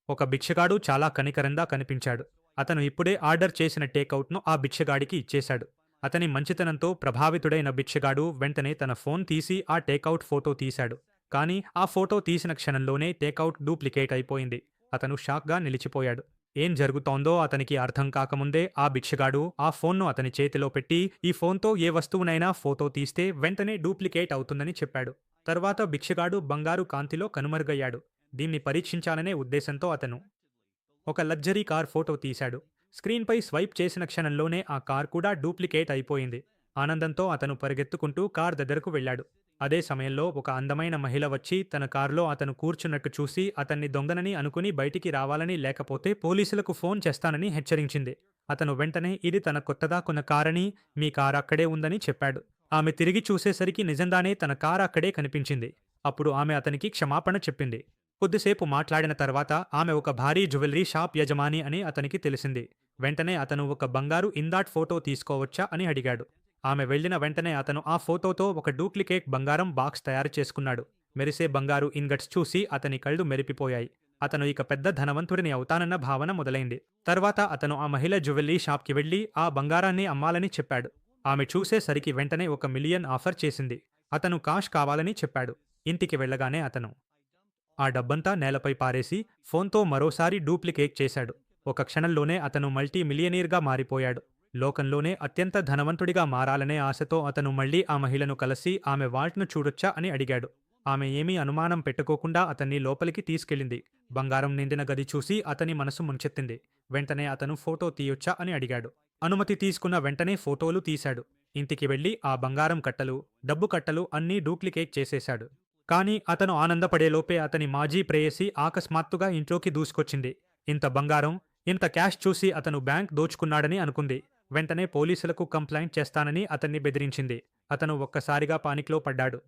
ఒక భిక్షగాడు చాలా కనికరంగా కనిపించాడు. అతను ఇప్పుడే ఆర్డర్ చేసిన టేకౌట్‌ను ఆ భిక్షగాడికి ఇచ్చేశాడు. అతని మంచితనంతో ప్రభావితుడైన భిక్షగాడు వెంటనే తన ఫోన్ తీసి ఆ టేకౌట్ ఫోటో తీశాడు. కానీ ఆ ఫోటో తీసిన క్షణంలోనే టేకౌట్ డూప్లికేట్ అయిపోయింది. అతను షాక్‌గా నిలిచిపోయాడు. ఏం జరుగుతోందో అతనికి అర్థం కాకముందే ఆ భిక్షగాడు ఆ ఫోన్‌ను అతని చేతిలో పెట్టి, ఈ ఫోన్‌తో ఏ వస్తువునైనా ఫోటో తీస్తే వెంటనే డూప్లికేట్ అవుతుందని చెప్పాడు. తర్వాత భిక్షగాడు బంగారు కాంతిలో కనుమరుగయ్యాడు. దీన్ని పరీక్షించాలనే ఉద్దేశంతో అతను ఒక లగ్జరీ కార్ ఫోటో తీశాడు. స్క్రీన్‌పై స్వైప్ చేసిన క్షణంలోనే ఆ కార్ కూడా డూప్లికేట్ అయిపోయింది. ఆనందంతో అతను పరిగెత్తుకుంటూ కార్ దగ్గరకు వెళ్ళాడు. అదే సమయంలో ఒక అందమైన మహిళ వచ్చి తన కారులో అతను కూర్చున్నట్టు చూసి అతన్ని దొంగనని అనుకుని బయటికి రావాలని లేకపోతే పోలీసులకు ఫోన్ చేస్తానని హెచ్చరించింది. అతను వెంటనే ఇది తన కొత్తగా కొన్న కారని, మీ కారు అక్కడే ఉందని చెప్పాడు. ఆమె తిరిగి చూసేసరికి నిజంగానే తన కారు అక్కడే కనిపించింది. అప్పుడు ఆమె అతనికి క్షమాపణ చెప్పింది. కొద్దిసేపు మాట్లాడిన తర్వాత ఆమె ఒక భారీ జ్యువెలరీ షాప్ యజమాని అని అతనికి తెలిసింది. వెంటనే అతను ఒక బంగారు ఇందాట్ ఫోటో తీసుకోవచ్చా అని అడిగాడు. ఆమె వెళ్ళిన వెంటనే అతను ఆ ఫోటోతో ఒక డూప్లికేట్ బంగారం బాక్స్ తయారు చేసుకున్నాడు. మెరిసే బంగారు ఇన్గట్స్ చూసి అతని కళ్ళు మెరిపిపోయాయి. అతను ఇక పెద్ద ధనవంతుడిని అవుతానన్న భావన మొదలైంది. తర్వాత అతను ఆ మహిళ జ్యువెలరీ షాప్కి వెళ్లి ఆ బంగారాన్ని అమ్మాలని చెప్పాడు. ఆమె చూసేసరికి వెంటనే 1,000,000 ఆఫర్ చేసింది. అతను కాష్ కావాలని చెప్పాడు. ఇంటికి వెళ్ళగానే అతను ఆ డబ్బంతా నేలపై పారేసి ఫోన్తో మరోసారి డూప్లికేట్ చేశాడు. ఒక క్షణంలోనే అతను మల్టీ మిలియనీర్గా మారిపోయాడు. లోకంలోనే అత్యంత ధనవంతుడిగా మారాలనే ఆశతో అతను మళ్లీ ఆ మహిళను కలిసి ఆమె వాల్ట్ను చూడొచ్చా అని అడిగాడు. ఆమె ఏమీ అనుమానం పెట్టుకోకుండా అతన్ని లోపలికి తీసుకెళ్ళింది. బంగారం నిండిన గది చూసి అతని మనసు ముంచెత్తింది. వెంటనే అతను ఫోటో తీయొచ్చా అని అడిగాడు. అనుమతి తీసుకున్న వెంటనే ఫోటోలు తీశాడు. ఇంటికి వెళ్లి ఆ బంగారం కట్టలు, డబ్బు కట్టలు అన్నీ డూప్లికేట్ చేసేశాడు. కానీ అతను ఆనందపడేలోపే అతని మాజీ ప్రేయసి అకస్మాత్తుగా ఇంట్లోకి దూసుకొచ్చింది. ఇంత బంగారం, ఇంత క్యాష్ చూసి అతను బ్యాంక్ దోచుకున్నాడని అనుకుంది. వెంటనే పోలీసులకు కంప్లైంట్ చేస్తానని అతన్ని బెదిరించింది. అతను ఒక్కసారిగా పానిక్లో పడ్డాడు.